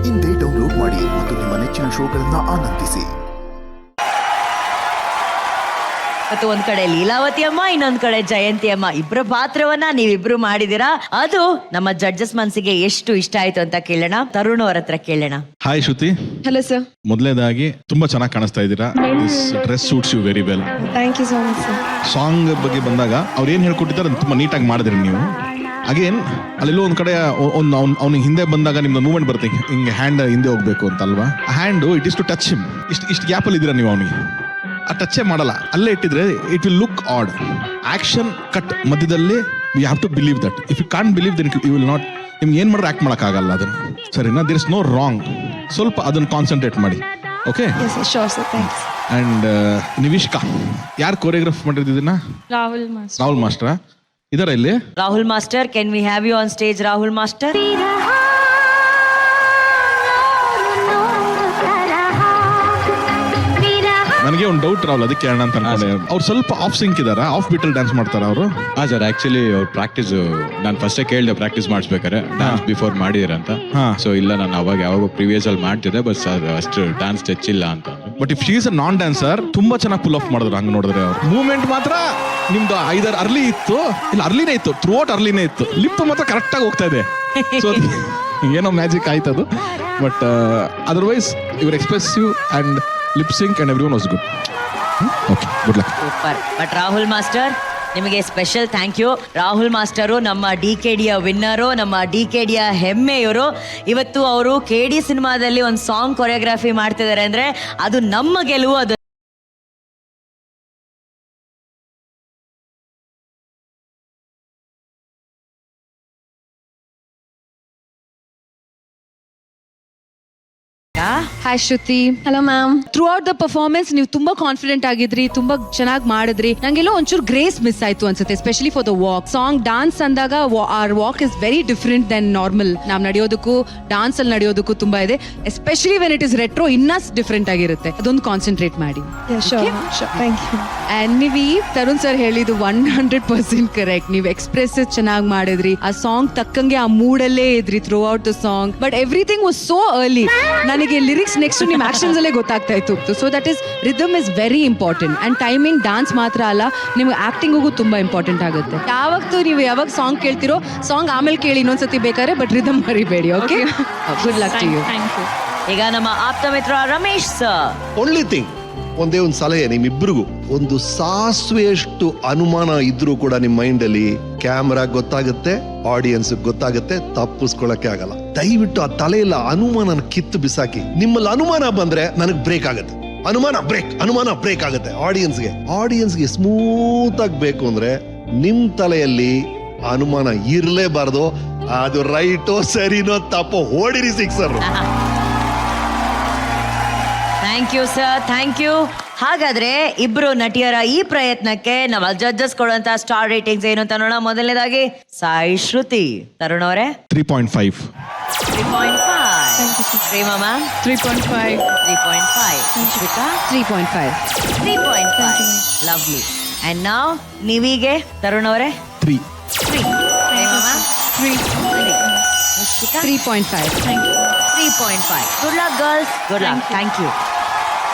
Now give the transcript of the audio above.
ಇಂದೇ ಡೌನ್ಲೋಡ್ ಮಾಡಿ ಮತ್ತು ನಿಮ್ಮ ನೆಚ್ಚಿನ ಶೋಗಳನ್ನ ಆನಂದಿಸಿ. ಮತ್ತು ಒಂದ್ ಕಡೆ ಲೀಲಾವತಿ ಅಮ್ಮ, ಇನ್ನೊಂದ್ ಕಡೆ ಜಯಂತಿ ಅಮ್ಮ, ಇಬ್ಬರ ಪಾತ್ರವನ್ನ ನೀವಿಬ್ರು ಮಾಡಿದಿರಾ. ಅದು ನಮ್ಮ ಜಡ್ಜಸ್ ಮನ್ಸಿಗೆ ಎಷ್ಟು ಇಷ್ಟ ಆಯ್ತು ಅಂತ ಕೇಳೋಣ. ತರುಣ್ ಅವ್ರ ಹತ್ರ ಕೇಳೋಣ. ಹಾಯ್ ಶ್ರುತಿ. Hello sir. ಮೊದಲನೇದಾಗಿ ತುಂಬಾ ಚೆನ್ನಾಗಿ ಕಾಣಿಸ್ತಾ ಇದ್ದೀರಾ. This dress suits you very well. Thank you so much sir. Song ಬಗ್ಗೆ ಬಂದಾಗ ಅವ್ರು ಏನ್ ಹೇಳ್ಕೊಟ್ಟಿದ್ದಾರೆ ಅದು ತುಂಬಾ ನೀಟಾಗಿ ಮಾಡಿದ್ರಿ ನೀವು. ಅಗೇನ್ ಅಲ್ಲೆಲ್ಲೋ ಒಂದ್ ಕಡೆ ಅವ್ನಿಗೆ ಹಿಂದೆ ಬಂದಾಗ ನಿಮ್ದು ಮೂವ್ಮೆಂಟ್ ಬರುತ್ತೆ, ಹಿಂಗೆ ಹ್ಯಾಂಡ್ ಹಿಂದೆ ಹೋಗ್ಬೇಕು ಅಂತ ಅಲ್ವಾ. Hand it is to touch him. ಇಷ್ಟು ಗ್ಯಾಪಲ್ಲಿ ಇದ್ದೀರಾ ನೀವು. ಅವನಿಗೆ ಆ ಟಚ್ಚೇ ಮಾಡಲ್ಲ, ಅಲ್ಲೇ ಇಟ್ಟಿದ್ರೆ it will look odd. Action cut ಮಧ್ಯದಲ್ಲಿ you have to believe that. If you can't believe then you will not. ನಿಮ್ಗೆ ಏನ್ ಮಾಡಿದ್ರೆ ಆಕ್ಟ್ ಮಾಡೋಕ್ಕಾಗಲ್ಲ ಅದನ್ನ. ಸರಿನಾ? There is no wrong. ಸ್ವಲ್ಪ ಅದನ್ನ ಕಾನ್ಸಂಟ್ರೇಟ್ ಮಾಡಿ. ಓಕೆ. ಅಂಡ್ ನಿವಿಷ್ಕಾ, ಯಾರು ಕೋರಿಯೋಗ್ರಾಫ್ ಮಾಡಿರೋದಿನ್ನ? ರಾಹುಲ್ ಮಾಸ್ಟರ್ ಇದರ ಇಲ್ಲಿ. Rahul master, can we have you on stage? Rahul master. ನನಗೆ ಒಂದು ಡೌಟ್ ರಾಹುಲ್, ಅದಕ್ಕೆ ಕೇಳೋಣ ಅಂತ ಅನ್ಕೊಂಡೆ. ಅವ್ರು ಸ್ವಲ್ಪ ಆಫ್ ಸಿಂಕ್ ಇದಾರ, ಆಫ್ ಬೀಟಲ್ ಡ್ಯಾನ್ಸ್ ಮಾಡ್ತಾರ ಅವರು? ಹಾ ಸರ್, ಆಕ್ಚುಲಿ ಅವ್ರ ಪ್ರಾಕ್ಟೀಸ್ ನಾನು ಫಸ್ಟೇ ಕೇಳಿದೆ ಪ್ರಾಕ್ಟೀಸ್ ಮಾಡಿಸ್ಬೇಕಾರೆ ಡ್ಯಾನ್ಸ್ ಬಿಫೋರ್ ಮಾಡಿದಿರ ಅಂತ. ಸೊ ಇಲ್ಲ, ನಾನು ಅವಾಗ ಯಾವಾಗ ಪ್ರಿವಿಯಸ್ ಅಲ್ಲಿ ಮಾಡ್ತಿದ್ದೆ, ಬಟ್ ಸರ್ ಅಷ್ಟು ಡ್ಯಾನ್ಸ್ ಟಚ್ ಇಲ್ಲ ಅಂತ. But if she is a non dancer, ತುಂಬಾ ಚೆನ್ನಾಗಿ ಪುಲ್ ಆಫ್ ಮಾಡಿದ್ರು. ಹಂಗ ನೋಡಿದ್ರೆ ಅವ್ರು ಮೂವ್ಮೆಂಟ್ ಮಾತ್ರ ನಿಮ್ದು ಐದರ್ ಅರ್ಲಿ ಇತ್ತು, ಇಲ್ಲ ಅರ್ಲಿನೇ ಇತ್ತು, ಥ್ರೂ ಔಟ್ ಅರ್ಲಿನೇ ಇತ್ತು. ಲಿಪ್ ಮಾತ್ರ ಕರೆಕ್ಟ್ ಆಗಿ ಹೋಗ್ತಾ ಇದೆ. ಸೊ ಏನೋ ಮ್ಯಾಜಿಕ್ ಆಯ್ತದು. But otherwise your expressive and lip sync and everyone was good. Okay, good luck. Super. But Rahul master, ನಿಮಗೆ special thank you. Rahul master ನಮ್ಮ DKDಯ ವಿನ್ನರು, ನಮ್ಮ DKDಯ ಹೆಮ್ಮೆಯವರು. ಇವತ್ತು ಅವರು KD ಸಿನಿಮಾದಲ್ಲಿ ಒಂದು ಸಾಂಗ್ ಕೊರಿಯೋಗ್ರಫಿ ಮಾಡ್ತಿದ್ದಾರೆ ಅಂದ್ರೆ ಅದು ನಮ್ಮ ಗೆಲುವು. ಅದು hi Shruti. Hello ma'am. Through out the performance ನೀವು ತುಂಬಾ ಕಾನ್ಫಿಡೆಂಟ್ ಆಗಿದ್ರಿ, ತುಂಬಾ ಚೆನ್ನಾಗಿ ಮಾಡಿದ್ರಿ. ನಂಗೆಲ್ಲೋ ಒಂಚೂರು ಗ್ರೇಸ್ ಮಿಸ್ ಆಯ್ತು ಅನ್ಸುತ್ತೆ, especially for the walk. Song dance ಅಂದಾಗ our walk is very different than normal. ನಾವು ನಡೆಯೋದಕ್ಕೂ ಡಾನ್ಸ್ ಅಲ್ಲಿ ನಡೆಯೋದಕ್ಕೂ ತುಂಬಾ ಇದೆ. Especially when it is retro, ಇನ್ನೂ ಡಿಫ್ರೆಂಟ್ ಆಗಿರುತ್ತೆ. ಅದೊಂದು ಕಾನ್ಸಂಟ್ರೇಟ್ ಮಾಡಿ. ಅಂಡ್ ನೀವು ತರುಣ್ ಸರ್ ಹೇಳಿದ್ದು 100% ಕರೆಕ್ಟ್. ನೀವು ಎಕ್ಸ್ಪ್ರೆಸ್ ಚೆನ್ನಾಗಿ ಮಾಡಿದ್ರಿ, ಆ ಸಾಂಗ್ ತಕ್ಕಂಗೆ ಆ ಮೂಡಲ್ಲೇ ಇದ್ರಿ through out the song. But everything was so early. ನನಗೆ ಲಿರಿಕ್ಸ್ ನೆಕ್ಸ್ಟ್ ನಿಮ್ಮ ಆಕ್ಷನ್ಸ್ ಅಲ್ಲೇ ಗೊತ್ತಾಗ್ತಾ ಇತ್ತು. So that is rhythm is very important. And timing dance ಮಾತ್ರ ಅಲ್ಲ, ನಿಮ್ಗೆ ಆಕ್ಟಿಂಗಿಗೂ ತುಂಬಾ ಇಂಪಾರ್ಟೆಂಟ್ ಆಗುತ್ತೆ. ಯಾವತ್ತು ನೀವು ಯಾವಾಗ ಸಾಂಗ್ ಕೇಳ್ತಿರೋ, ಸಾಂಗ್ ಆಮೇಲೆ ಕೇಳಿ ಇನ್ನೊಂದ್ಸತಿ ಬೇಕಾದ್ರೆ, ಬಟ್ ರಿದಮ್ ಮರಿಬೇಡಿ. Okay, good luck to you. ಈಗ ನಮ್ಮ ಆಪ್ತ ಮಿತ್ರ ರಮೇಶ್ ಸರ್. ಓನ್ಲಿ ಥಿಂಗ್, ಒಂದೇ ಒಂದು ಸಲಹೆ ನಿಮ್ಮಿಬ್ಬರಿಗೂ. ಒಂದು ಸಾಸಿವೆಯಷ್ಟು ಅನುಮಾನ ಇದ್ರೂ ಕೂಡ ನಿಮ್ಮ ಮೈಂಡ್ ಅಲ್ಲಿ ಕ್ಯಾಮ್ರಾ ಗೊತ್ತಾಗುತ್ತೆ, ಆಡಿಯನ್ಸ್ ಗೊತ್ತಾಗುತ್ತೆ, ತಪ್ಪಿಸ್ಕೊಳಕ್ಕೆ ಆಗಲ್ಲ. ದಯವಿಟ್ಟು ಆ ತಲೆಯಲ್ಲ ಅನುಮಾನ ಕಿತ್ತು ಬಿಸಾಕಿ. ನಿಮ್ಮಲ್ಲಿ ಅನುಮಾನ ಬಂದ್ರೆ ನನಗೆ ಬ್ರೇಕ್ ಆಗುತ್ತೆ. ಅನುಮಾನ ಬ್ರೇಕ್ ಆಗುತ್ತೆ. ಆಡಿಯನ್ಸ್ಗೆ ಸ್ಮೂತ್ ಆಗಿ ಬೇಕು ಅಂದ್ರೆ ನಿಮ್ ತಲೆಯಲ್ಲಿ ಅನುಮಾನ ಇರ್ಲೇಬಾರ್ದು. ಅದು ರೈಟೋ ಸರಿನೋ ತಪ್ಪೋ ಹೊಡಿರಿ sixer. Thank you sir, thank you. ಹಾಗಾದ್ರೆ ಇಬ್ರು ನಟಿಯರ ಈ ಪ್ರಯತ್ನಕ್ಕೆ ನಾವು ಜಡ್ಜಸ್ ಕೊಡುವಂತ ಸ್ಟಾರ್ ರೇಟಿಂಗ್ಸ್ ಏನು ಅಂತ ನೋಡೋಣ. ಮೊದಲನೇದಾಗಿ ಸಾಯಿ ಶ್ರುತಿ. ತರುಣ್ ಅವರೇ 3.5. 3.5. ಪ್ರೇಮ ಮ್ಯಾಮ್ 3.5. 3.5. ಶ್ವೇತಾ 3.5. 3.5. ಲವ್ಲಿ. ಅಂಡ್ ನಾವ್ ನೀವಿಗೆ ತರುಣ್ ಅವರೇ 3. 3. ಪ್ರೇಮ ma'am 3. 3. 3.5. 3.5. Good luck, girls. Good luck. Thank you.